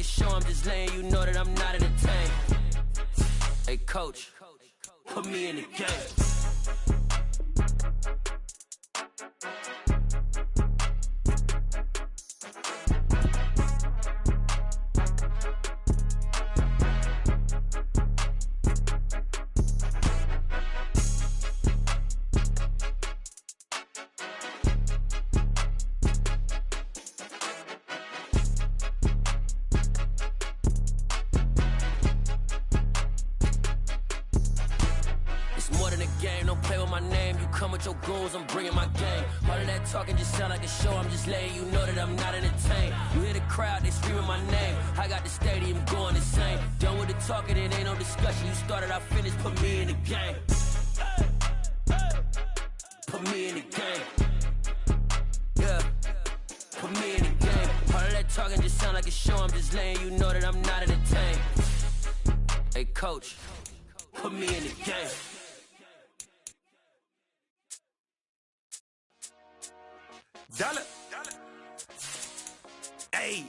a show, I'm just letting you know that I'm not entertained. Hey, coach, put me in the game. Your goons, I'm bringing my game. All of that talking just sound like a show. I'm just letting you know that I'm not entertained. You hear the crowd, they screaming my name. I got the stadium going insane. Done with the talking, it ain't no discussion. You started, I finished, put me in the game. Put me in the game. Yeah, put me in the game. All of that talking just sound like a show. I'm just letting you know that I'm not entertained. Hey, coach, put me in the game. Dollar. Hey,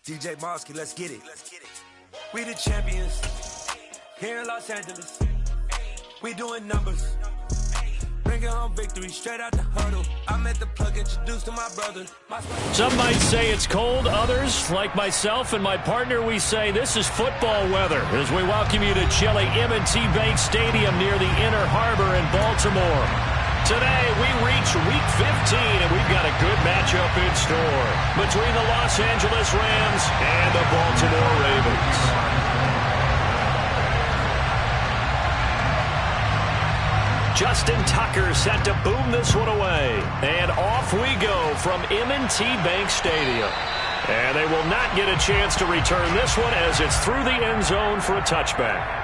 DJ Mosky, let's get it. We the champions here in Los Angeles. We doing numbers. Bringing home victory straight out the huddle. I'm at the plug, introduced to my brother. Some might say it's cold. Others, like myself and my partner, we say this is football weather as we welcome you to chilly M&T Bank Stadium near the Inner Harbor in Baltimore. Today, we reach Week 15, and we've got a good matchup in store between the Los Angeles Rams and the Baltimore Ravens. Justin Tucker set to boom this one away. And off we go from M&T Bank Stadium. And they will not get a chance to return this one as it's through the end zone for a touchback.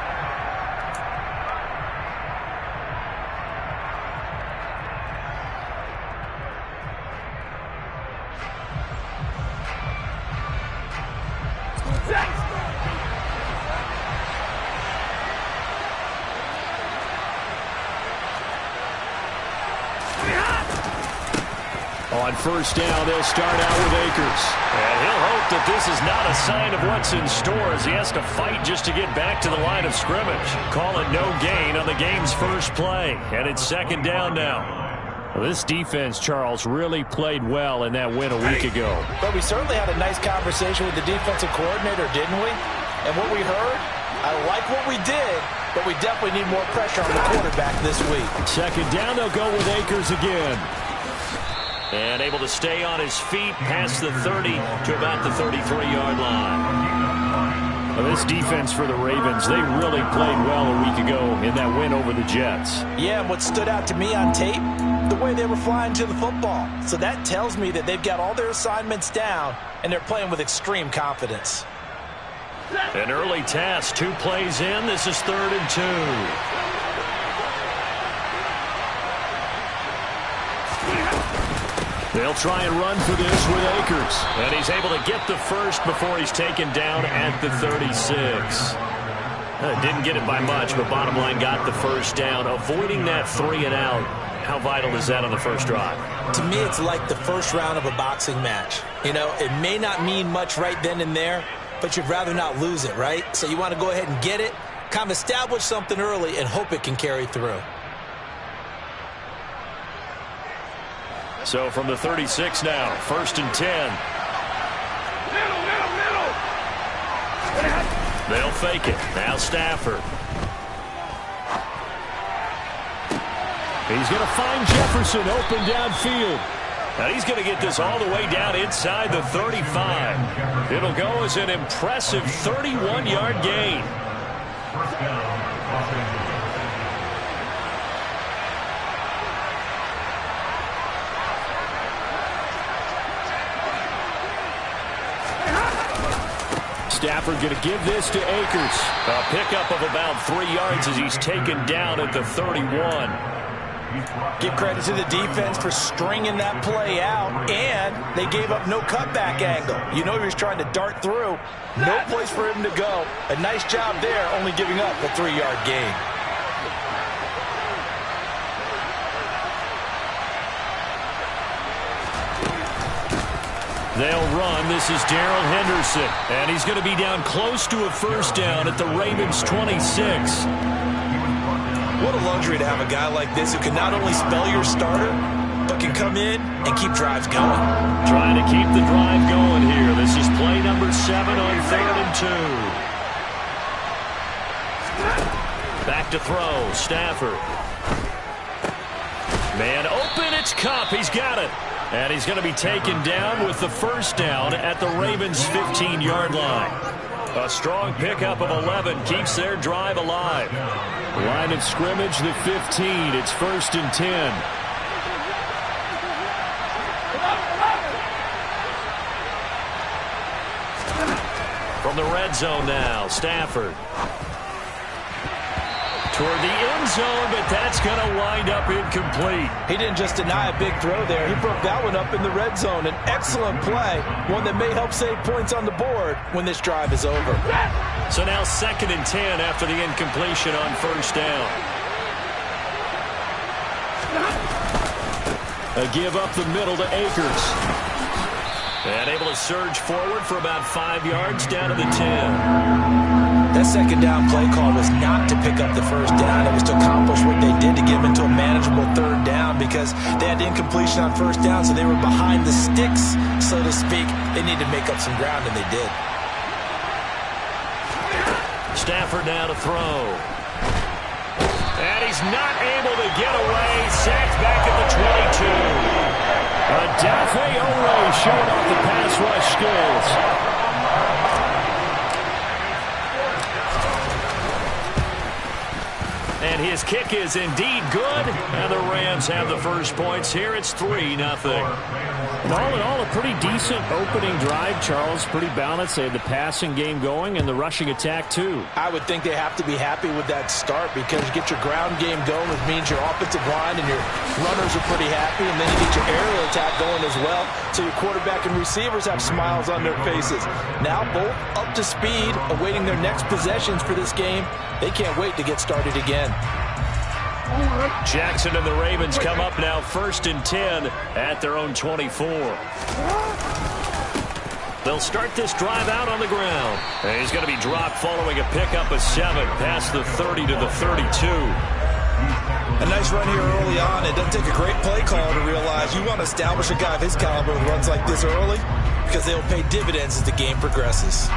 On first down, they'll start out with Akers. And he'll hope that this is not a sign of what's in store as he has to fight just to get back to the line of scrimmage. Call it no gain on the game's first play. And it's second down now. Well, this defense, Charles, really played well in that win a week ago. But we certainly had a nice conversation with the defensive coordinator, didn't we? And what we heard, I like what we did, but we definitely need more pressure on the quarterback this week. Second down, they'll go with Akers again. And able to stay on his feet past the 30 to about the 33-yard line. Well, this defense for the Ravens, they really played well a week ago in that win over the Jets. Yeah, and what stood out to me on tape, the way they were flying to the football. So that tells me that they've got all their assignments down, and they're playing with extreme confidence. An early task, 2 plays in. This is 3rd and 2. They'll try and run for this with Akers. And he's able to get the first before he's taken down at the 36. Didn't get it by much, but bottom line got the first down. Avoiding that 3 and out. How vital is that on the first drive? To me, it's like the first round of a boxing match. You know, it may not mean much right then and there, but you'd rather not lose it, right? So you want to go ahead and get it, kind of establish something early, and hope it can carry through. So from the 36 now, 1st and 10. Middle. They'll fake it. Now Stafford. He's going to find Jefferson open downfield. Now he's going to get this all the way down inside the 35. It'll go as an impressive 31-yard gain. Stafford going to give this to Akers. A pickup of about 3 yards as he's taken down at the 31. Give credit to the defense for stringing that play out, and they gave up no cutback angle. You know he was trying to dart through. No place for him to go. A nice job there, only giving up a 3-yard gain. They'll run. This is Darrell Henderson. And he's going to be down close to a first down at the Ravens' 26. What a luxury to have a guy like this who can not only spell your starter, but can come in and keep drives going. Trying to keep the drive going here. This is play number 7 on 3rd and 2. Back to throw. Stafford. Man open. It's Kupp. He's got it. And he's going to be taken down with the first down at the Ravens' 15-yard line. A strong pickup of 11 keeps their drive alive. Line of scrimmage, the 15. It's 1st and 10. From the red zone now, Stafford. Toward the end zone, but that's going to wind up incomplete. He didn't just deny a big throw there. He broke that one up in the red zone. An excellent play, one that may help save points on the board when this drive is over. So now 2nd and 10 after the incompletion on first down. A give up the middle to Akers. And able to surge forward for about 5 yards down to the 10. That second down play call was not to pick up the first down. It was to accomplish what they did to get them into a manageable 3rd down because they had incompletion on first down, so they were behind the sticks, so to speak. They needed to make up some ground, and they did. Stafford now to throw. And he's not able to get away. Sacked back at the 22. Odafe Oweh showing off the pass rush skills. And his kick is indeed good. And the Rams have the first points here. It's 3-0. All in all, a pretty decent opening drive, Charles. Pretty balanced. They had the passing game going and the rushing attack, too. I would think they have to be happy with that start because you get your ground game going, which means your offensive line and your runners are pretty happy, and then you get your aerial attack going as well, so your quarterback and receivers have smiles on their faces. Now both up to speed, awaiting their next possessions for this game. They can't wait to get started again. Jackson and the Ravens come up now 1st and 10 at their own 24. They'll start this drive out on the ground. And he's going to be dropped following a pickup of 7 past the 30 to the 32. A nice run here early on. It doesn't take a great play call to realize you want to establish a guy of his caliber with runs like this early because they'll pay dividends as the game progresses.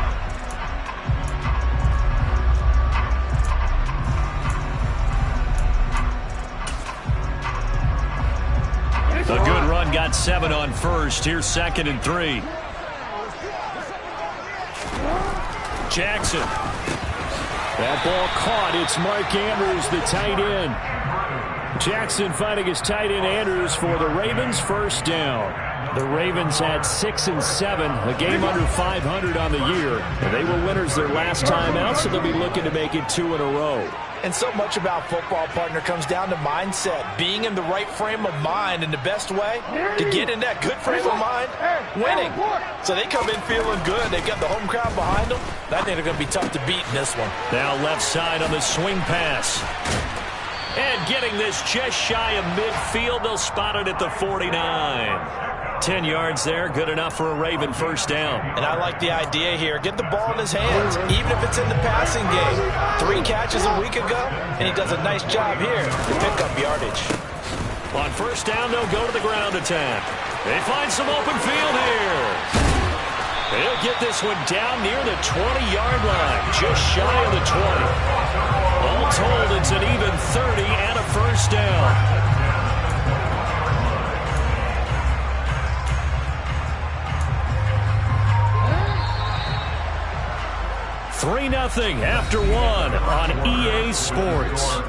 A good run, got 7 on first. Here's 2nd and 3. Jackson. That ball caught. It's Mark Andrews, the tight end. Jackson finding his tight end Andrews for the Ravens' first down. The Ravens had 6 and 7, a game under 500 on the year. And they were winners their last time out, so they'll be looking to make it 2 in a row. And so much about football, partner, comes down to mindset. Being in the right frame of mind, and the best way to get in that good frame of mind, winning. So they come in feeling good. They've got the home crowd behind them. I think they're going to be tough to beat in this one. Now left side on the swing pass. And getting this just shy of midfield. They'll spot it at the 49. 10 yards there, good enough for a Raven first down. And I like the idea here. Get the ball in his hands, even if it's in the passing game. 3 catches a week ago, and he does a nice job here to pick up yardage. On first down, they'll go to the ground attack. They find some open field here. They'll get this one down near the 20-yard line, just shy of the 20. All told, it's an even 30 and a first down. 3-0 after 1 on EA Sports.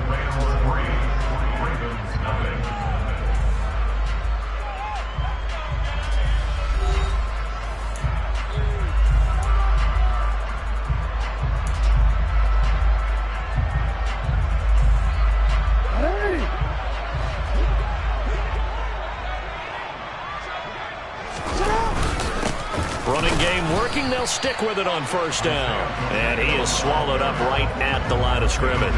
Running game working, they'll stick with it on first down. And he is swallowed up right at the line of scrimmage.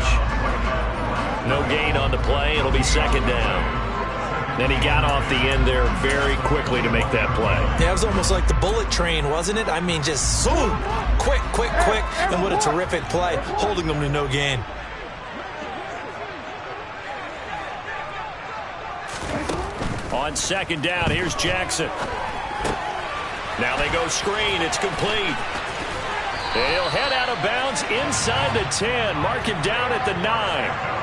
No gain on the play, it'll be second down. And he got off the end there very quickly to make that play. Yeah, it was almost like the bullet train, wasn't it? I mean, just zoom, quick, quick, quick. And what a terrific play, holding them to no gain. On second down, here's Jackson. Now they go screen. It's complete. He'll head out of bounds inside the 10. Mark him down at the 9.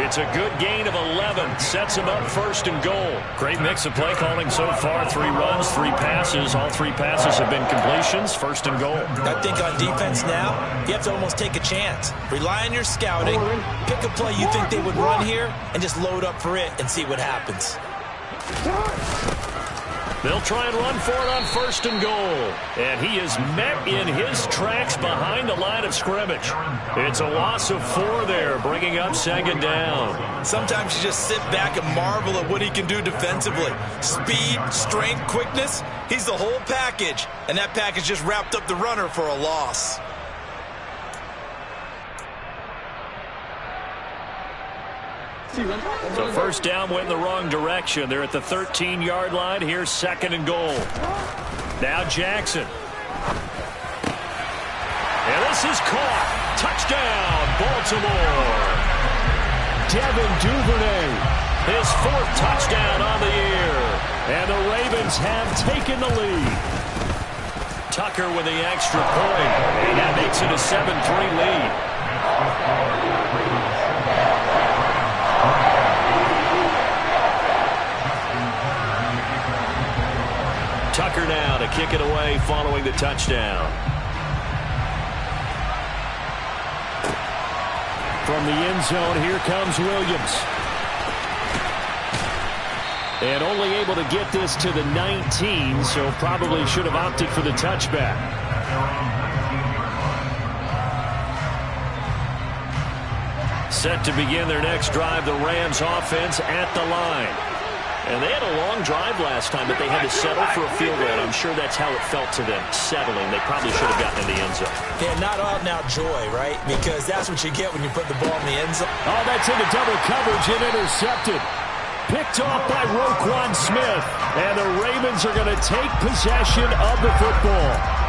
It's a good gain of 11. Sets him up first and goal. Great mix of play calling so far. 3 runs, 3 passes. All 3 passes have been completions. First and goal. I think on defense now, you have to almost take a chance. Rely on your scouting. Pick a play you think they would run here and just load up for it and see what happens. They'll try and run for it on first and goal. And he is met in his tracks behind the line of scrimmage. It's a loss of 4 there, bringing up second down. Sometimes you just sit back and marvel at what he can do defensively. Speed, strength, quickness, he's the whole package. And that package just wrapped up the runner for a loss. So first down went in the wrong direction. They're at the 13-yard line. Here's second and goal. Now Jackson. And this is caught. Touchdown, Baltimore. Devin Duvernay, his 4th touchdown on the year. And the Ravens have taken the lead. Tucker with the extra point. And that makes it a 7-3 lead. Tucker now to kick it away following the touchdown. From the end zone, here comes Williams. And only able to get this to the 19, so probably should have opted for the touchback. Set to begin their next drive, the Rams offense at the line. And they had a long drive last time, but they had to settle for a field goal. I'm sure that's how it felt to them, settling. They probably should have gotten in the end zone. Yeah, not out and out joy, right? Because that's what you get when you put the ball in the end zone. Oh, that's into double coverage and intercepted. Picked off by Roquan Smith. And the Ravens are going to take possession of the football.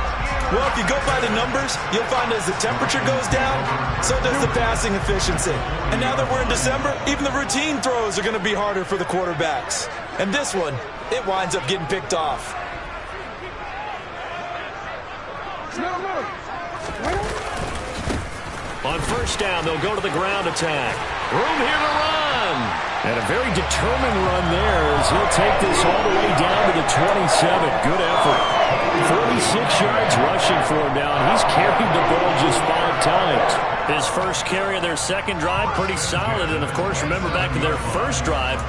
Well, if you go by the numbers, you'll find as the temperature goes down, so does the passing efficiency. And now that we're in December, even the routine throws are going to be harder for the quarterbacks. And this one, it winds up getting picked off. On first down, they'll go to the ground attack. Room here to run. And a very determined run there as he'll take this all the way down to the 27. Good effort. 46 yards rushing for him now. He's carried the ball just 5 times. His first carry of their second drive, pretty solid. And, of course, remember back to their first drive,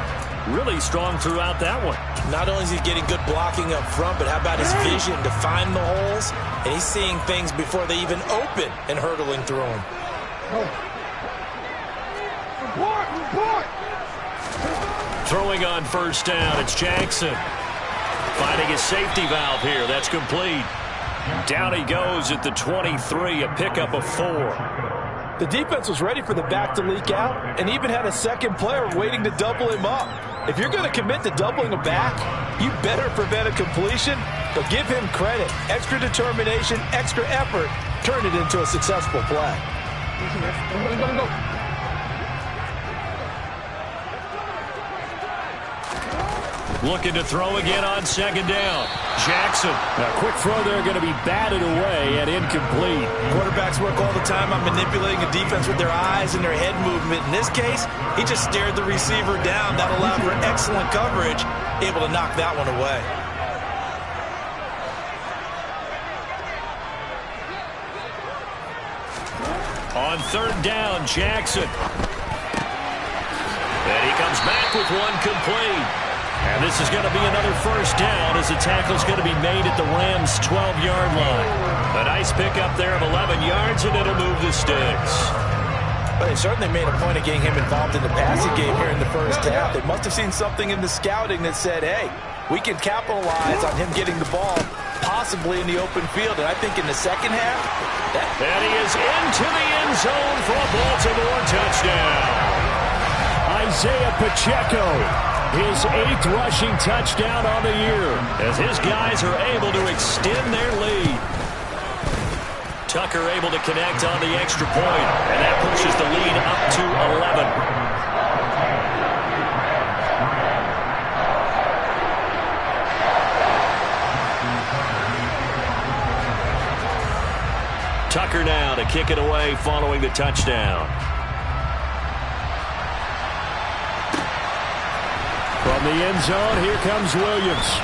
really strong throughout that one. Not only is he getting good blocking up front, but how about his vision to find the holes? And he's seeing things before they even open and hurdling through them. Throwing on first down, it's Jackson. Finding his safety valve here. That's complete. Down he goes at the 23, a pickup of 4. The defense was ready for the back to leak out and even had a second player waiting to double him up. If you're going to commit to doubling a back, you better prevent a completion, but give him credit. Extra determination, extra effort, turn it into a successful play. Looking to throw again on second down. Jackson. A quick throw there going to be batted away and incomplete. Quarterbacks work all the time on manipulating a defense with their eyes and their head movement. In this case, he just stared the receiver down. That allowed for excellent coverage, able to knock that one away. On third down, Jackson. And he comes back with one complete. And this is going to be another first down as the tackle's going to be made at the Rams' 12-yard line. A nice pickup there of 11 yards, and it'll move the sticks. But they certainly made a point of getting him involved in the passing game here in the first half. They must have seen something in the scouting that said, hey, we can capitalize on him getting the ball, possibly in the open field. And I think in the second half, and he is into the end zone for a Baltimore touchdown. Isaiah Pacheco his 8th rushing touchdown on the year, as his guys are able to extend their lead. Tucker able to connect on the extra point, and that pushes the lead up to 11. Tucker now to kick it away following the touchdown. From the end zone, here comes Williams.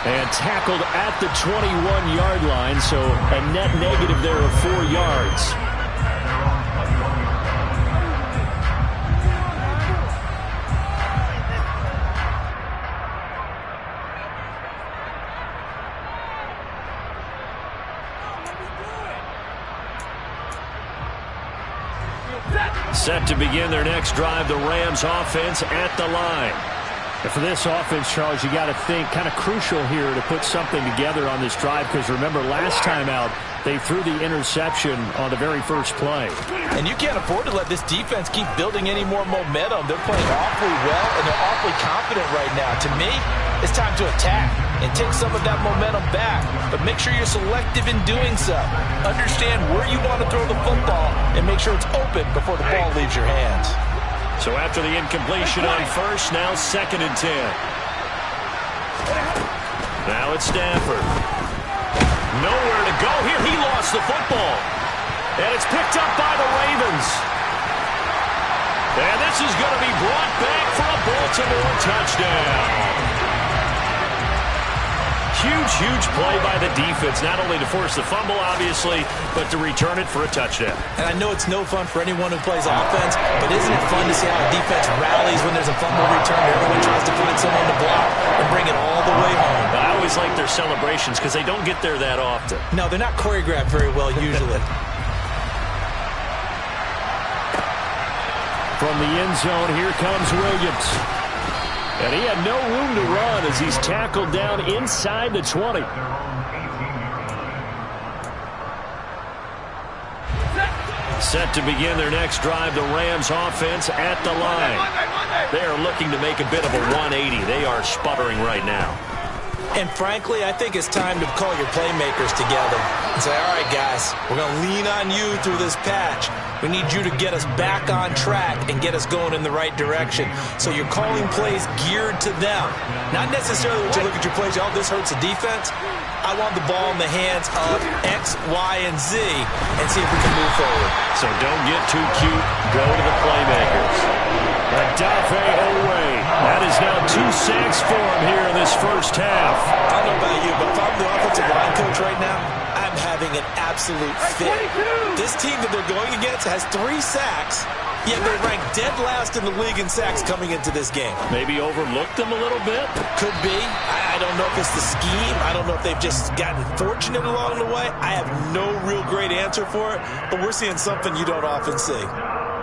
And tackled at the 21-yard line, so a net negative there of 4 yards. Set to begin their next drive, the Rams offense at the line. And for this offense, Charles, you got to think kind of crucial here to put something together on this drive, because remember last time out they threw the interception on the very first play. And you can't afford to let this defense keep building any more momentum. They're playing awfully well, and they're awfully confident right now. To me, it's time to attack and take some of that momentum back. But make sure you're selective in doing so. Understand where you want to throw the football and make sure it's open before the ball leaves your hands. So after the incompletion on first, now 2nd and 10. Now it's Stafford. Nowhere to go here. He lost the football. And it's picked up by the Ravens. And this is going to be brought back for a Baltimore touchdown. Huge play by the defense, not only to force the fumble, obviously, but to return it for a touchdown. And I know it's no fun for anyone who plays offense, but isn't it fun to see how a defense rallies when there's a fumble return? Everyone tries to find someone to block and bring it all the way home. I always like their celebrations because they don't get there that often. No, they're not choreographed very well usually. From the end zone, here comes Williams. And he had no room to run as he's tackled down inside the 20. Set to begin their next drive, the Rams offense at the line. They are looking to make a bit of a 180. They are sputtering right now. And frankly, I think it's time to call your playmakers together and say, all right, guys, we're going to lean on you through this patch. We need you to get us back on track and get us going in the right direction. So you're calling plays geared to them. Not necessarily when you look at your plays, oh, this hurts the defense. I want the ball in the hands of X, Y, and Z and see if we can move forward. So don't get too cute. Go to the playmakers. Odafe Oweh. That is now 2 sacks for him here in this first half. I don't know about you, but if I'm the offensive line coach right now, I'm having an absolute fit. This team that they're going against has 3 sacks, yet they rank dead last in the league in sacks coming into this game. Maybe overlooked them a little bit? Could be. I don't know if it's the scheme. I don't know if they've just gotten fortunate along the way. I have no real great answer for it, but we're seeing something you don't often see.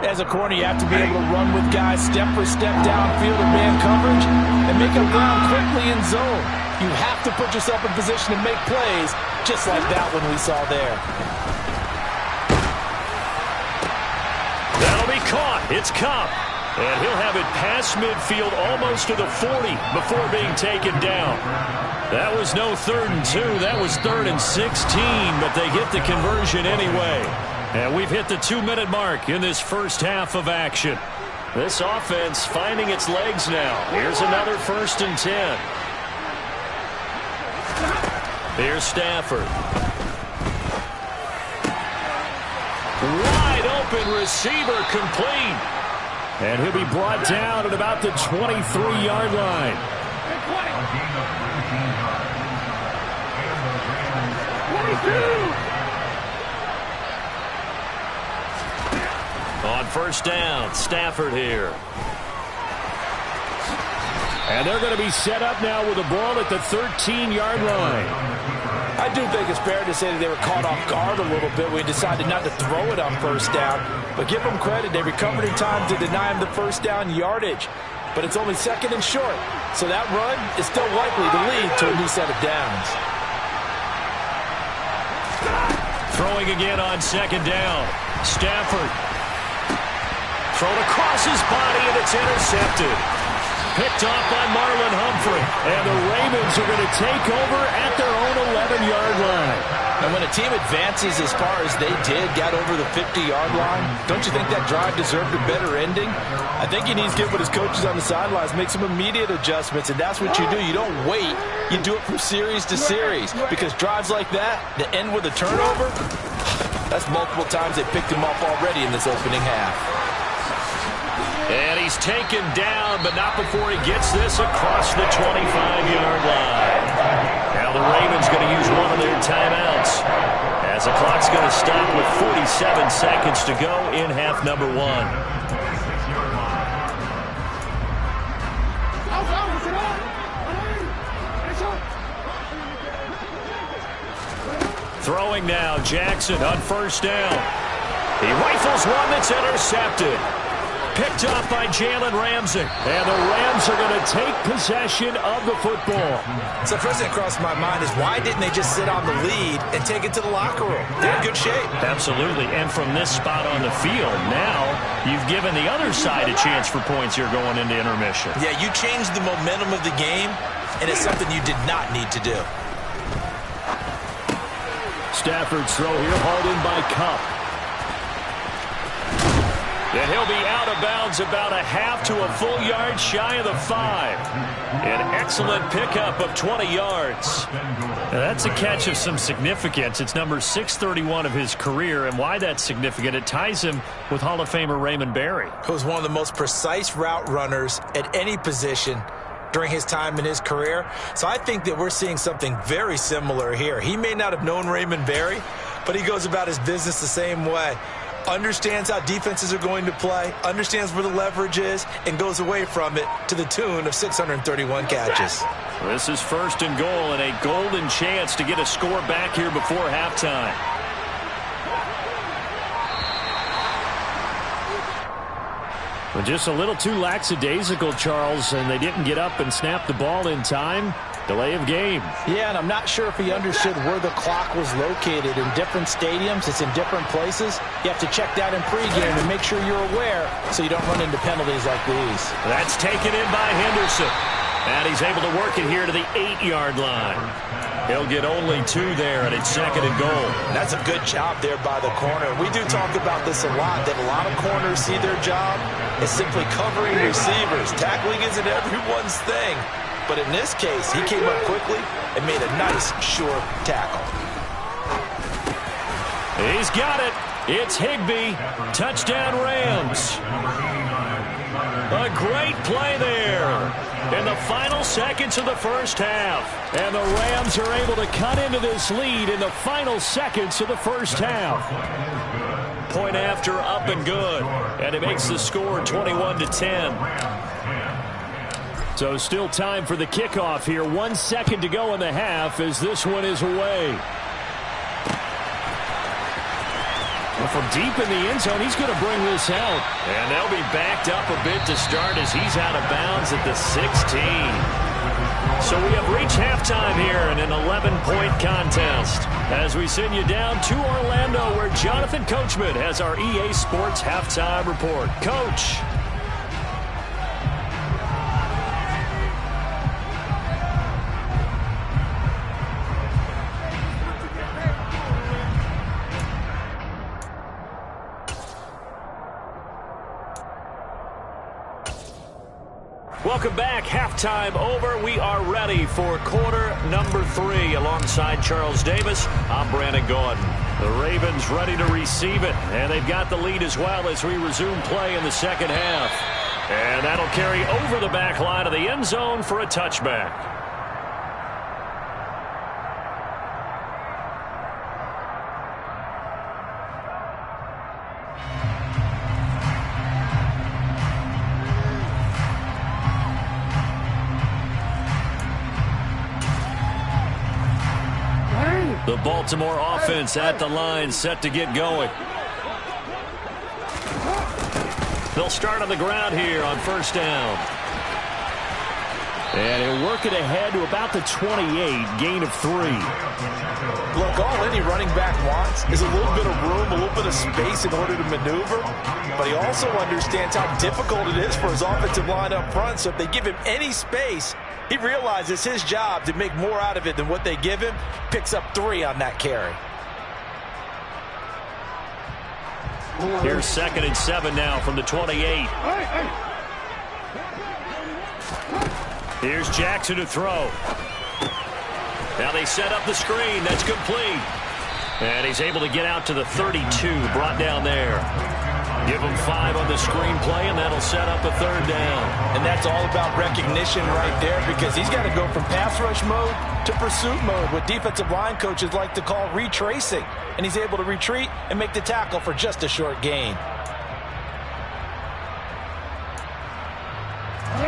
As a corner, you have to be able to run with guys step for step downfield in man coverage and make them ground quickly in zone. You have to put yourself in position to make plays, just like that one we saw there. That'll be caught. It's Kupp. And he'll have it past midfield almost to the 40 before being taken down. That was no 3rd and 2. That was 3rd and 16, but they get the conversion anyway. And we've hit the 2-minute mark in this first half of action. This offense finding its legs now. Here's another 1st and 10. Here's Stafford. Wide open receiver complete. And he'll be brought down at about the 23-yard line. 22. On first down, Stafford here. And they're going to be set up now with the ball at the 13-yard line. I do think it's fair to say that they were caught off guard a little bit. We decided not to throw it on first down. But give them credit. They recovered in time to deny him the first down yardage. But it's only 2nd and short. So that run is still likely to lead to a new set of downs. Throwing again on 2nd down. Stafford. Thrown across his body, and it's intercepted. picked off by Marlon Humphrey. And the Ravens are going to take over at their own 11-yard line. And when a team advances as far as they did, got over the 50-yard line, don't you think that drive deserved a better ending? I think he needs to get with his coaches on the sidelines, make some immediate adjustments, and that's what you do. You don't wait. You do it from series to series, because drives like that end with a turnover, that's multiple times they picked him off already in this opening half. And he's taken down, but not before he gets this across the 25-yard line. Now the Ravens going to use one of their timeouts, as the clock's going to stop with 47 seconds to go in half number one. Throwing now, Jackson on first down. He rifles one that's intercepted. Picked off by Jalen Ramsey. And the Rams are going to take possession of the football. So first thing that crossed my mind is, why didn't they just sit on the lead and take it to the locker room? They're in good shape. Absolutely. And from this spot on the field, now you've given the other side a chance for points here going into intermission. Yeah, you changed the momentum of the game, and it's something you did not need to do. Stafford's throw here, hauled in by Kupp. And he'll be out of bounds about a half to a full yard shy of the 5. An excellent pickup of 20 yards. Now that's a catch of some significance. It's number 631 of his career, and why that's significant, it ties him with Hall of Famer Raymond Berry. Who was one of the most precise route runners at any position during his time in his career. So I think that we're seeing something very similar here. He may not have known Raymond Berry, but he goes about his business the same way. Understands how defenses are going to play, understands where the leverage is, and goes away from it to the tune of 631 catches. This is first and goal, and a golden chance to get a score back here before halftime. But just a little too lackadaisical, Charles, and they didn't get up and snap the ball in time. Delay of game. Yeah, and I'm not sure if he understood where the clock was located. In different stadiums, it's in different places. You have to check that in pregame and make sure you're aware so you don't run into penalties like these. That's taken in by Henderson. And he's able to work it here to the 8-yard line. He'll get only 2 there, and it's second and goal. That's a good job there by the corner. We do talk about this a lot, that a lot of corners see their job as simply covering receivers. Tackling isn't everyone's thing. But in this case, he came up quickly and made a nice, sure tackle. He's got it. It's Higbee. Touchdown, Rams. A great play there in the final seconds of the first half. And the Rams are able to cut into this lead in the final seconds of the first half. Point after, up and good. And it makes the score 21-10. So still time for the kickoff here. 1 second to go in the half as this one is away. Well, from deep in the end zone, he's going to bring this out. And they'll be backed up a bit to start as he's out of bounds at the 16. So we have reached halftime here in an 11-point contest as we send you down to Orlando, where Jonathan Coachman has our EA Sports halftime report. Coach. Welcome back. Halftime over. We are ready for quarter number 3. Alongside Charles Davis, I'm Brandon Gordon. The Ravens ready to receive it, and they've got the lead as well as we resume play in the second half. And that'll carry over the back line of the end zone for a touchback. The Baltimore offense at the line, set to get going. They'll start on the ground here on first down. And he'll work it ahead to about the 28, gain of 3. Look, all any running back wants is a little bit of room, a little bit of space in order to maneuver. But he also understands how difficult it is for his offensive line up front. So if they give him any space, he realizes his job to make more out of it than what they give him. Picks up 3 on that carry. Here's 2nd and 7 now from the 28. Here's Jackson to throw. Now they set up the screen. That's complete. And he's able to get out to the 32, brought down there. Give him 5 on the screen play, and that'll set up a 3rd down. And that's all about recognition right there, because he's got to go from pass rush mode to pursuit mode, what defensive line coaches like to call retracing. And he's able to retreat and make the tackle for just a short gain.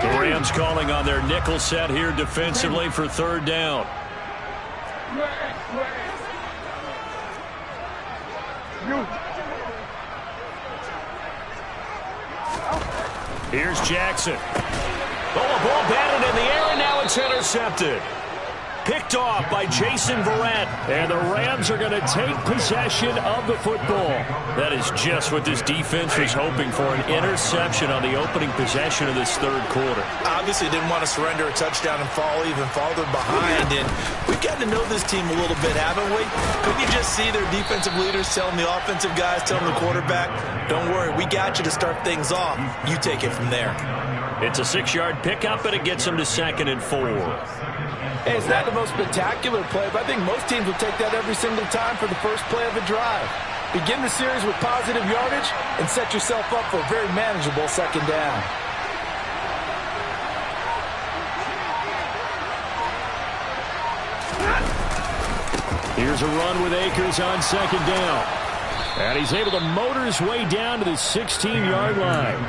The Rams calling on their nickel set here defensively for 3rd down. Here's Jackson. Oh, a ball batted in the air, and now it's intercepted. Picked off by Jason Verrett. And the Rams are going to take possession of the football. That is just what this defense was hoping for, an interception on the opening possession of this 3rd quarter. Obviously didn't want to surrender a touchdown and fall even farther behind. And we've gotten to know this team a little bit, haven't we? Couldn't you just see their defensive leaders telling the offensive guys, telling the quarterback, don't worry, we got you to start things off. You take it from there. It's a 6-yard pickup, and it gets them to 2nd and 4. Hey, it's not the most spectacular play, but I think most teams will take that every single time for the first play of a drive. Begin the series with positive yardage and set yourself up for a very manageable 2nd down. Here's a run with Akers on 2nd down. And he's able to motor his way down to the 16-yard line.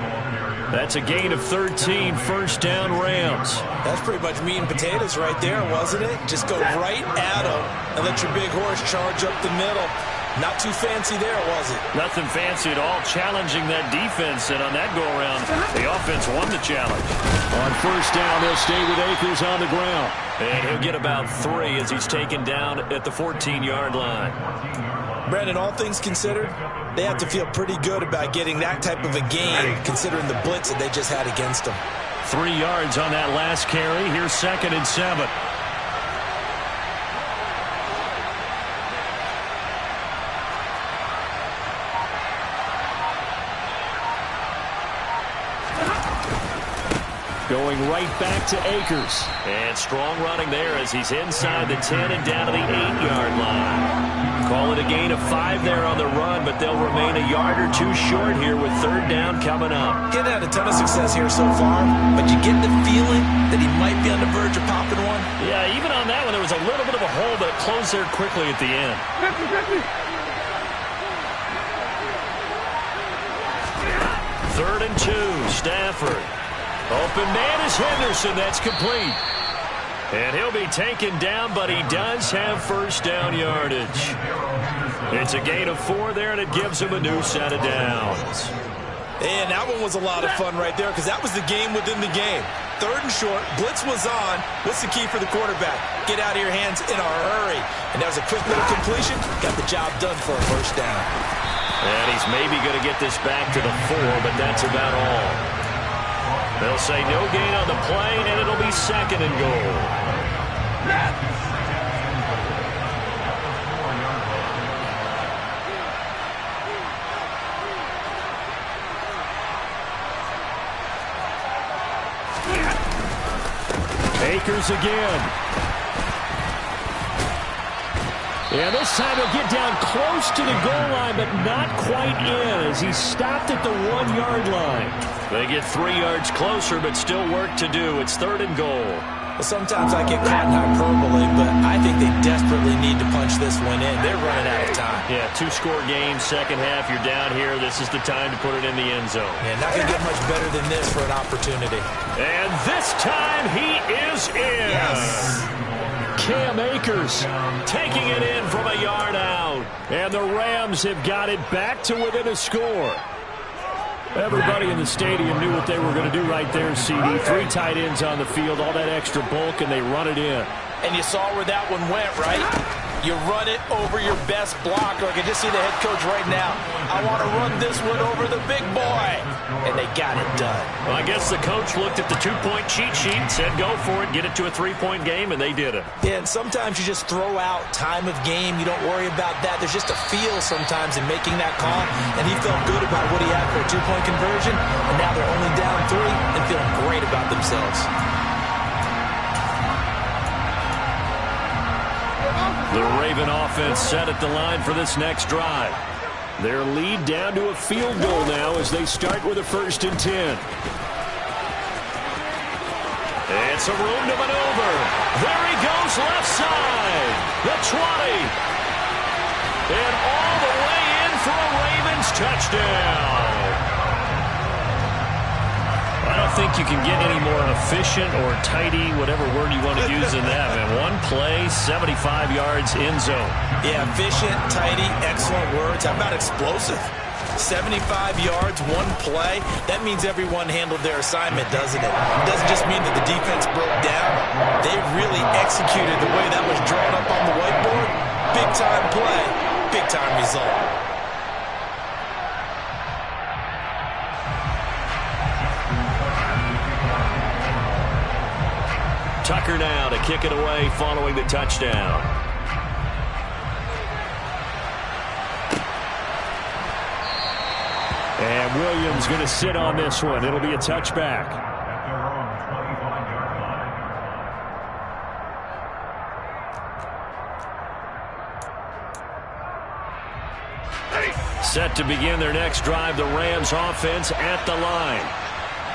That's a gain of 13, 1st down Rams. That's pretty much meat and potatoes right there, wasn't it? Just go right at them and let your big horse charge up the middle. Not too fancy there, was it? Nothing fancy at all, challenging that defense, and on that go-around, the offense won the challenge. On 1st down, they'll stay with Akers on the ground. And he'll get about 3 as he's taken down at the 14-yard line. Brandon, all things considered, they have to feel pretty good about getting that type of a gain, considering the blitz that they just had against them. 3 yards on that last carry. Here's 2nd and 7. Going right back to Akers. And strong running there as he's inside the 10 and down to the 8-yard line. Call it a gain of 5 there on the run, but they'll remain a yard or 2 short here with 3rd down coming up. Getting had a ton of success here so far, but you get the feeling that he might be on the verge of popping one. Yeah, even on that one, there was a little bit of a hole, but it closed there quickly at the end. 3rd and 2, Stafford. Open man is Henderson. That's complete. And he'll be taken down, but he does have 1st down yardage. It's a gain of 4 there, and it gives him a new set of downs. And that one was a lot of fun right there, because that was the game within the game. 3rd and short, blitz was on. What's the key for the quarterback? Get out of your hands in a hurry. And that was a quick little completion. Got the job done for a 1st down. And he's maybe going to get this back to the 4, but that's about all. They'll say no gain on the play, and it'll be 2nd and goal. Akers again. Yeah, this time he'll get down close to the goal line, but not quite in as he stopped at the 1-yard line. They get 3 yards closer, but still work to do. It's 3rd and goal. Well, sometimes I get caught in hyperbole, but I think they desperately need to punch this one in. They're running out of time. Yeah, 2-score game, 2nd half. You're down here. This is the time to put it in the end zone. Yeah, not going to get much better than this for an opportunity. And this time he is in. Yes. Cam Akers taking it in from a yard out. And the Rams have got it back to within a score. Everybody in the stadium knew what they were going to do right there, CD. 3 tight ends on the field, all that extra bulk, and they run it in. And you saw where that one went, right? You run it over your best blocker. I can just see the head coach right now. I want to run this one over the big boy. And they got it done. Well, I guess the coach looked at the 2-point cheat sheet, said go for it, get it to a 3-point game, and they did it. Yeah, and sometimes you just throw out time of game. You don't worry about that. There's just a feel sometimes in making that call. And he felt good about what he had for a 2-point conversion. And now they're only down 3 and feeling great about themselves. The Raven offense set at the line for this next drive. Their lead down to a field goal now as they start with a 1st and 10. It's a room to maneuver. There he goes, left side. The 20. And all the way in for a Ravens touchdown. I don't think you can get any more efficient or tidy, whatever word you want to use in that, man. 1 play, 75 yards, end zone. Yeah, efficient, tidy, excellent words. How about explosive? 75 yards, 1 play. That means everyone handled their assignment, doesn't it? It doesn't just mean that the defense broke down. They really executed the way that was drawn up on the whiteboard. Big-time play, big-time result. Tucker now to kick it away following the touchdown. And Williams going to sit on this one. It'll be a touchback. Set to begin their next drive, the Rams offense at the line.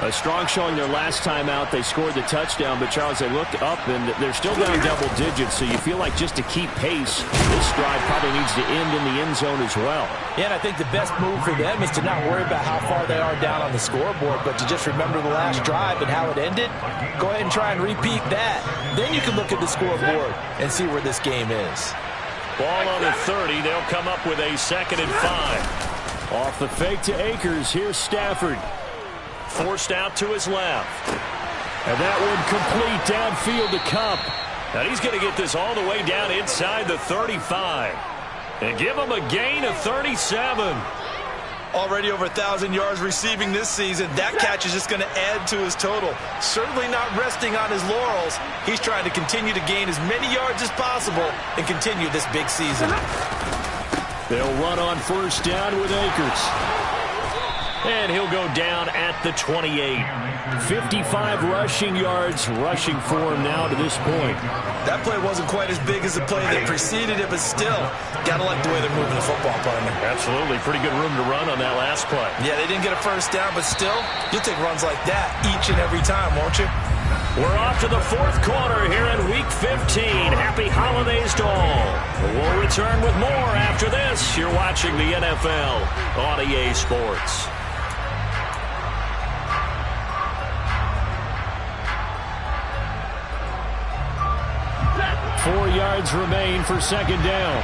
A strong showing their last time out. They scored the touchdown, but Charles, they looked up and they're still down double digits, so you feel like just to keep pace, this drive probably needs to end in the end zone as well. Yeah, and I think the best move for them is to not worry about how far they are down on the scoreboard, but to just remember the last drive and how it ended. Go ahead and try and repeat that. Then you can look at the scoreboard and see where this game is. Ball on the 30. They'll come up with a 2nd and 5. Off the fake to Akers. Here's Stafford. Forced out to his left. And that one complete downfield to Kupp. And he's going to get this all the way down inside the 35. And give him a gain of 37. Already over 1,000 yards receiving this season. That catch is just going to add to his total. Certainly not resting on his laurels. He's trying to continue to gain as many yards as possible and continue this big season. They'll run on 1st down with Akers. And he'll go down at the 28. 55 rushing yards rushing for him now to this point. That play wasn't quite as big as the play that preceded it, but still, got to like the way they're moving the football, partner. Absolutely. Pretty good room to run on that last play. Yeah, they didn't get a 1st down, but still, you'll take runs like that each and every time, won't you? We're off to the 4th quarter here in Week 15. Happy holidays to all. We'll return with more after this. You're watching the NFL on EA Sports. 4 yards remain for 2nd down.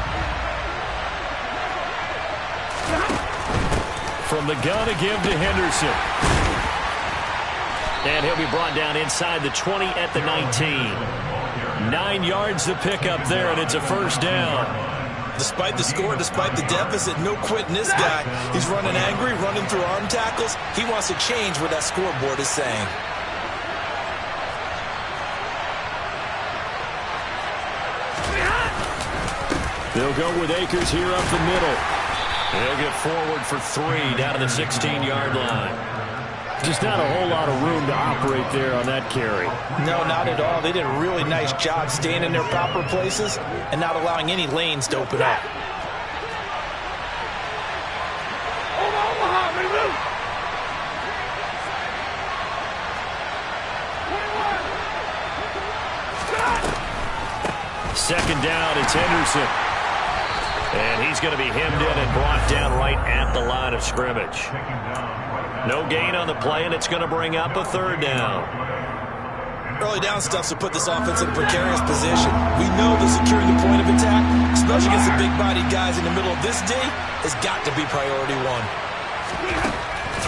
From the gun to give to Henderson. And he'll be brought down inside the 20 at the 19. 9 yards to pick up there, and it's a 1st down. Despite the score, despite the deficit, no quitting this guy. He's running angry, running through arm tackles. He wants to change what that scoreboard is saying. They'll go with Akers here up the middle. They'll get forward for 3 down to the 16-yard line. Just not a whole lot of room to operate there on that carry. No, not at all. They did a really nice job staying in their proper places and not allowing any lanes to open up. Second down, it's Henderson. And he's going to be hemmed in and brought down right at the line of scrimmage. No gain on the play, and it's going to bring up a 3rd down. Early down stuff to put this offense in a precarious position. We know that securing the point of attack, especially against the big-bodied guys in the middle of this day, has got to be priority 1.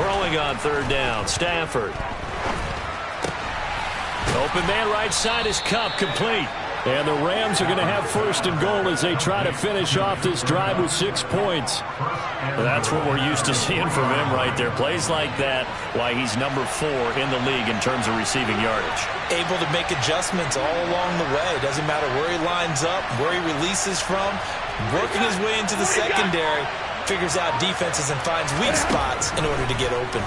Throwing on third down, Stafford. Open man right side is Kupp, complete. And the Rams are going to have first and goal as they try to finish off this drive with 6 points. That's what we're used to seeing from him right there. Plays like that, why he's number 4 in the league in terms of receiving yardage. Able to make adjustments all along the way. Doesn't matter where he lines up, where he releases from. Working his way into the secondary. Figures out defenses and finds weak spots in order to get open.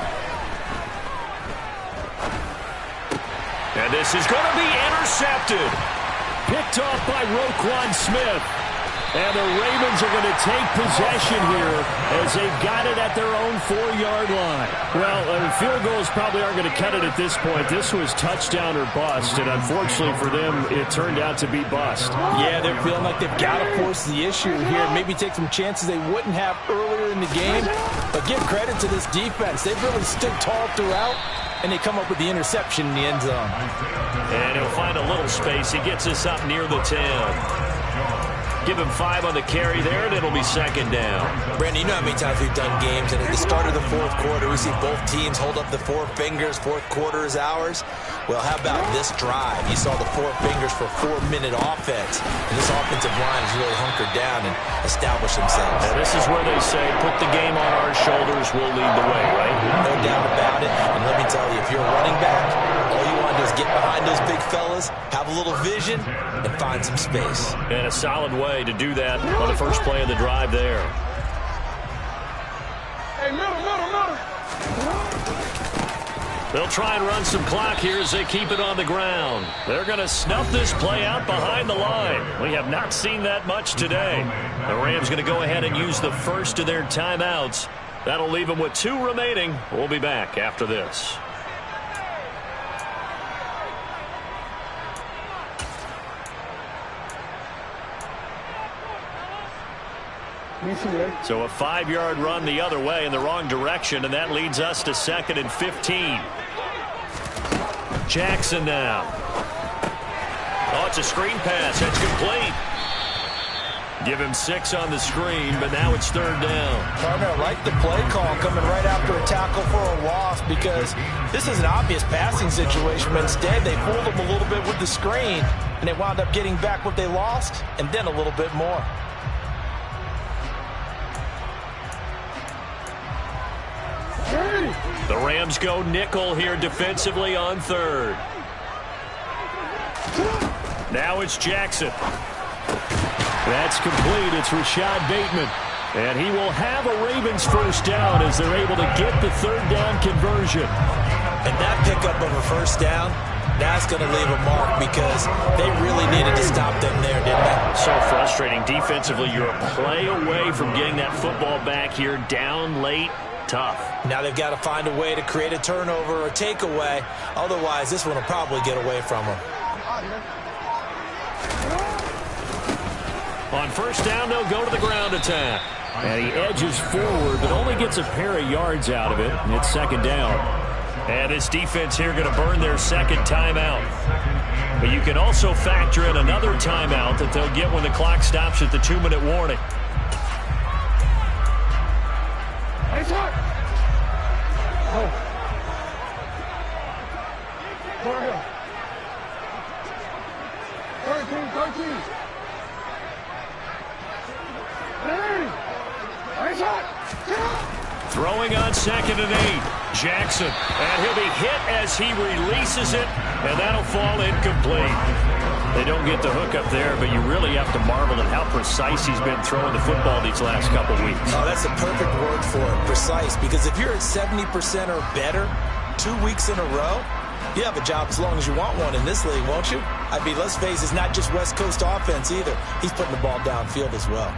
And this is going to be intercepted. Picked off by Roquan Smith. And the Ravens are going to take possession here as they've got it at their own 4-yard line. Well, field goals probably aren't going to cut it at this point. This was touchdown or bust, and unfortunately for them, it turned out to be bust. Yeah, they're feeling like they've got to force the issue here. Maybe take some chances they wouldn't have earlier in the game. But give credit to this defense. They've really stood tall throughout, and they come up with the interception in the end zone. And he'll find a little space. He gets us up near the 10. Give him 5 on the carry there, and it'll be second down. Brandon, you know how many times we've done games, and at the start of the fourth quarter, we see both teams hold up the 4 fingers, fourth quarter is ours. Well, how about this drive? You saw the 4 fingers for 4-minute offense, and this offensive line has really hunkered down and established themselves. And this is where they say, put the game on our shoulders, we'll lead the way, right? No doubt about it, and let me tell you, if you're a running back, all you want to do is get behind those big fellas, have a little vision, and find some space. And a solid way to do that on the first play of the drive there. Hey, middle. They'll try and run some clock here as they keep it on the ground. They're going to snuff this play out behind the line. We have not seen that much today. The Rams going to go ahead and use the first of their timeouts. That'll leave them with 2 remaining. We'll be back after this. So a 5-yard run the other way in the wrong direction, and that leads us to 2nd and 15. Jackson now. Oh, it's a screen pass. That's complete. Give him 6 on the screen, but now it's 3rd down. Partner, I like the play call coming right after a tackle for a loss, because this is an obvious passing situation, but instead they fooled him a little bit with the screen, and they wound up getting back what they lost, and then a little bit more. The Rams go nickel here defensively on 3rd. Now it's Jackson. That's complete. It's Rashad Bateman. And he will have a Ravens first down as they're able to get the 3rd down conversion. And that pickup of a first down, that's going to leave a mark because they really needed to stop them there, didn't they? So frustrating. Defensively, you're a play away from getting that football back here down late. Tough. Now they've got to find a way to create a turnover or a takeaway. Otherwise, this one will probably get away from them. On first down, they'll go to the ground attack. And he edges forward, but only gets a pair of yards out of it. And it's 2nd down. And this defense here going to burn their 2nd timeout. But you can also factor in another timeout that they'll get when the clock stops at the 2-minute warning. Hey, talk. Oh. Go ahead. 13. Hey, talk. Throwing on 2nd and 8. Jackson. And he'll be hit as he releases it. And that'll fall incomplete. They don't get the hook up there, but you really have to marvel at how precise he's been throwing the football these last couple weeks. Oh, that's the perfect word for it, precise. Because if you're at 70% or better 2 weeks in a row, you have a job as long as you want one in this league, won't you? I mean, let's face it, it's not just West Coast offense either. He's putting the ball downfield as well.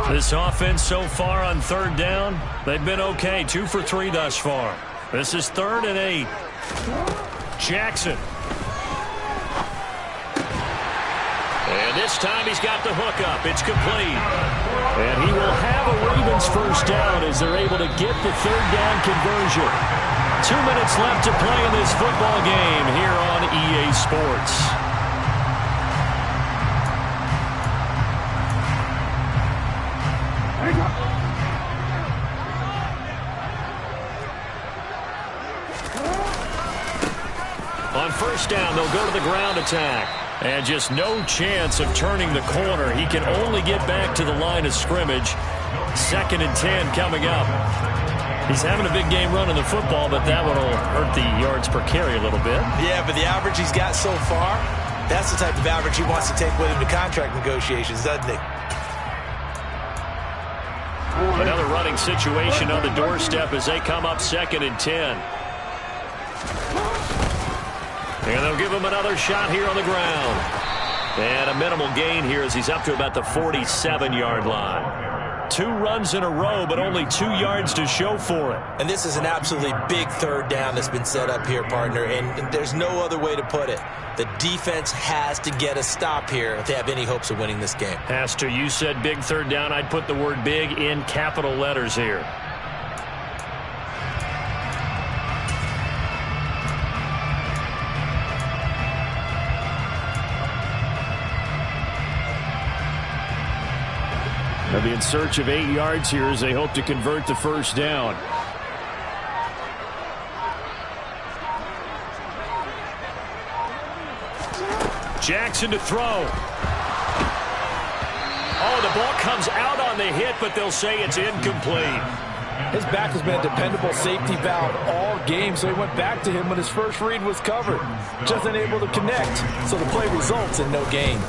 This offense so far on 3rd down, they've been okay. 2 for 3 thus far. This is 3rd and 8. Jackson. And this time he's got the hook up. It's complete. And he will have a Ravens first down as they're able to get the 3rd down conversion. 2 minutes left to play in this football game here on EA Sports. On first down, they'll go to the ground attack. And just no chance of turning the corner. He can only get back to the line of scrimmage. 2nd and 10 coming up. He's having a big game running the football, but that one will hurt the yards per carry a little bit. Yeah, but the average he's got so far, that's the type of average he wants to take with him to contract negotiations, doesn't he? Another running situation on the doorstep as they come up 2nd and 10. And they'll give him another shot here on the ground. And a minimal gain here as he's up to about the 47-yard line. 2 runs in a row, but only 2 yards to show for it. And this is an absolutely big 3rd down that's been set up here, partner, and there's no other way to put it. The defense has to get a stop here if they have any hopes of winning this game. Has to. You said big 3rd down. I'd put the word big in capital letters here. They'll be in search of 8 yards here as they hope to convert the first down. Jackson to throw. Oh, the ball comes out on the hit, but they'll say it's incomplete. His back has been a dependable safety valve all game, so he went back to him when his first read was covered. Just unable to connect, so the play results in no gain.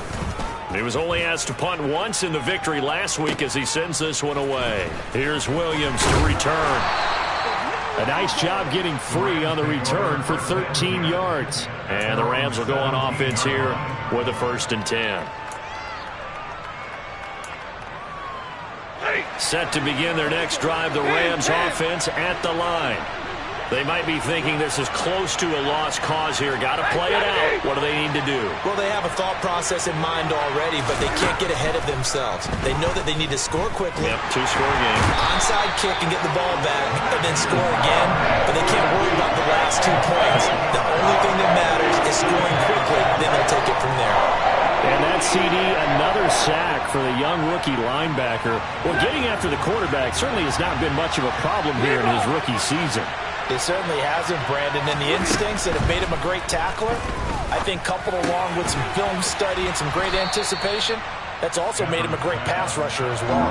He was only asked to punt once in the victory last week as he sends this one away. Here's Williams to return. A nice job getting free on the return for 13 yards. And the Rams will go on offense here with a 1st and 10. Set to begin their next drive, the Rams offense at the line. They might be thinking this is close to a lost cause here. Got to play it out. What do they need to do? Well, they have a thought process in mind already, but they can't get ahead of themselves. They know that they need to score quickly. Yep, 2-score game. Onside kick and get the ball back, and then score again. But they can't worry about the last 2 points. The only thing that matters is scoring quickly. Then they'll take it from there. And that CD, another sack for the young rookie linebacker. Well, getting after the quarterback certainly has not been much of a problem here in his rookie season. It certainly hasn't, Brandon, and the instincts that have made him a great tackler, I think coupled along with some film study and some great anticipation, that's also made him a great pass rusher as well.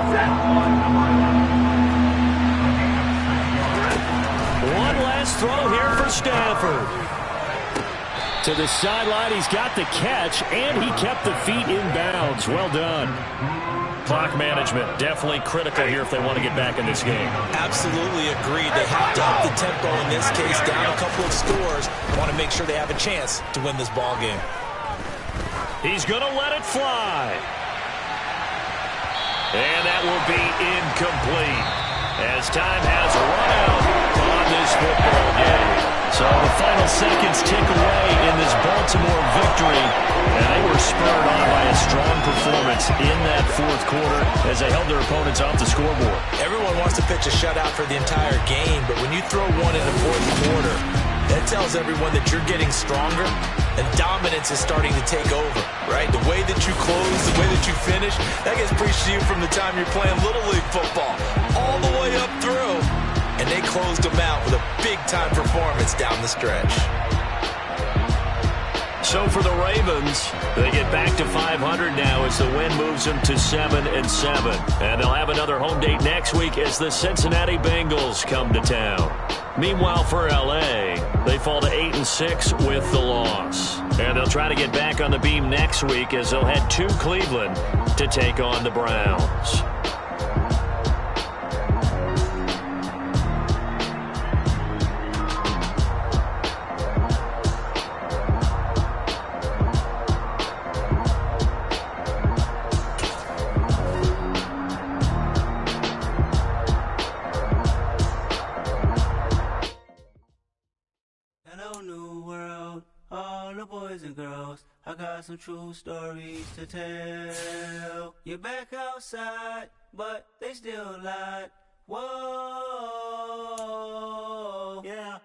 One last throw here for Stafford. To the sideline, he's got the catch, and he kept the feet in bounds. Well done. Clock management definitely critical here if they want to get back in this game. Absolutely agreed. They have to up the tempo in this case, down a couple of scores. Want to make sure they have a chance to win this ball game. He's going to let it fly. And that will be incomplete as time has run out on this football game. So the final seconds tick away in this Baltimore victory. And they were spurred on by a strong performance in that 4th quarter as they held their opponents off the scoreboard. Everyone wants to pitch a shutout for the entire game, but when you throw one in the 4th quarter, that tells everyone that you're getting stronger and dominance is starting to take over, right? The way that you close, the way that you finish, that gets preached to you from the time you're playing Little League football all the way up through. And they closed them out with a big-time performance down the stretch. So for the Ravens, they get back to 500 now as the win moves them to 7-7. And they'll have another home date next week as the Cincinnati Bengals come to town. Meanwhile, for L.A., they fall to 8-6 with the loss. And they'll try to get back on the beam next week as they'll head to Cleveland to take on the Browns. I got some true stories to tell. You're back outside, but they still lied. Whoa, yeah.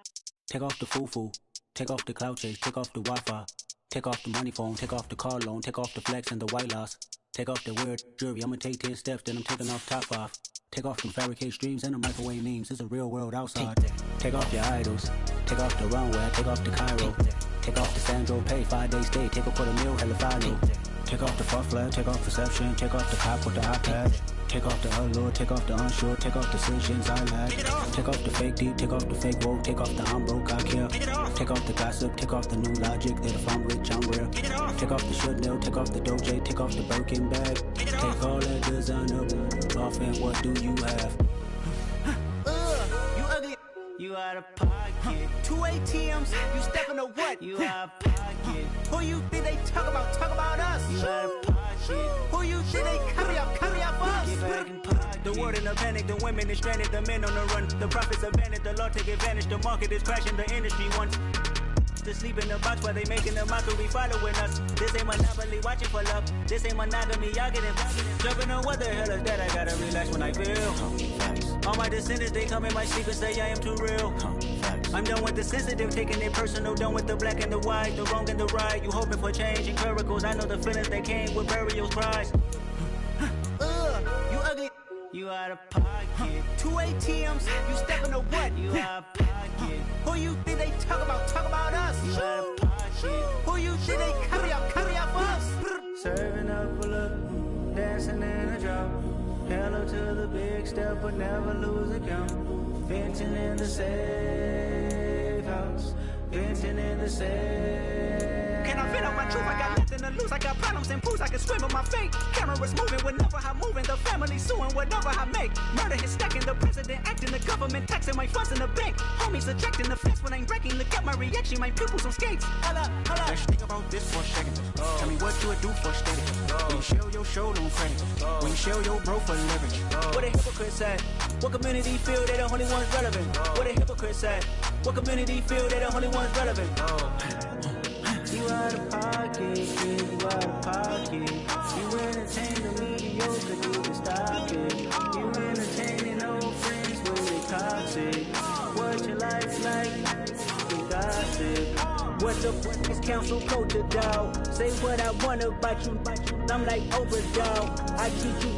Take off the foo-foo. Take off the cloud chase. Take off the Wi-Fi. Take off the money phone. Take off the car loan. Take off the flex and the white loss. Take off the weird jewelry. I'ma take 10 steps, then I'm taking off top 5. Take off them fabricated dreams and the microwave memes. It's a real world outside. Take off your idols. Take off the runway. Take off the Cairo. Take off the Sandro Pay. 5-day stay. Take a $250,000. Hella follow. Take off the fuck flag. Take off perception. Take off the cop with the iPad. Take off the allure. Take off the unsure. Take off decisions I lack. Take off the fake deep. Take off the fake woke. Take off the I'm broke, I care. Take off the gossip. Take off the new logic that if I'm rich, I'm real. Take off the Chanel. Take off the Doja. Take off the Birkin bag. Take all that designer off and what do you have? You ugly. You out of pocket. 2 ATMs. You stepping to what? You out of pocket. Who you think they talk about? Talk about us. You out of pocket. Who you think they carry up us? Get back in pocket. The world in a panic. The women is stranded. The men on the run. The profits abandoned. The law take advantage. The market is crashing. The industry wants to sleep in the box while they making a mockery following us. This ain't monopoly, watching for love. This ain't monogamy, y'all get involved. Jumping on what the hell is that? I gotta relax when I feel. All my descendants, they come in my sleep and say I am too real. I'm done with the sensitive, taking it personal. Done with the black and the white, the wrong and the right. You hoping for change and miracles. I know the feelings that came with burial cries. You ugly. You out of pocket. 2 ATMs. You stepping to what? You out of pocket. Who you think they talk about? Talk about us. You out of pocket. Who you think they carry up for us? Serving up a look, dancing in a drop. Hello to the big step, but never lose a count. Venting in the safe house. Venting in the safe. Can I vent out my truth? I got nothing to lose. I got problems and pools. I can swim with my fate. Cameras moving whenever I'm moving. The family suing whatever I make. Murder is stacking. The president acting. The government taxing my funds in the bank. Homies ejecting the fence when I'm breaking. Look at my reaction. My pupils on skates. Hold up. Let's think about this for a second. Tell me what you would do for steady. When you show your show no credit. When you show your bro for leverage. What a hypocrite said. What community feel they the only ones relevant? What a hypocrite said. What community feel they the only ones relevant? You out of pocket, yeah, you out of pocket. You entertain the mediocre, you can stop it. You entertaining old friends with they toxic. What your life's like, you gossip. What the fuck is council culture, dog? Say what I want about you, I'm like Oprah, dog. I treat you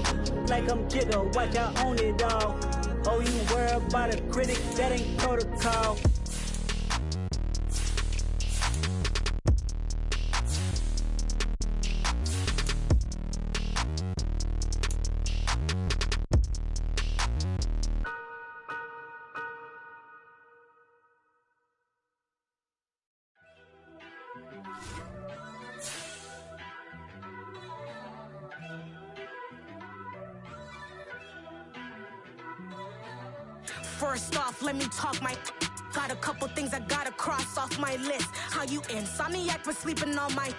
like I'm Jigga, watch I own it all. Oh, you worry about a critic, that ain't protocol. First off, let me talk my. Got a couple things I gotta cross off my list. How you insomniac for sleeping on my.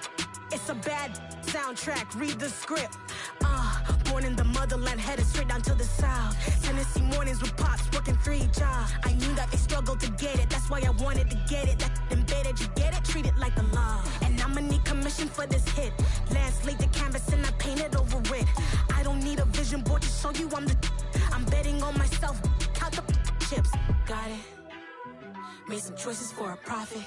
It's a bad soundtrack, read the script. Born in the motherland, headed straight down to the south. Tennessee mornings with pops, working 3 jobs. I knew that they struggled to get it, that's why I wanted to get it. That embedded, you get it, treat it like a law. And I'ma need commission for this hit. Lance laid the canvas and I painted over it. I don't need a vision board to show you I'm the. I'm betting on myself, count the chips. Got it. Made some choices for a profit.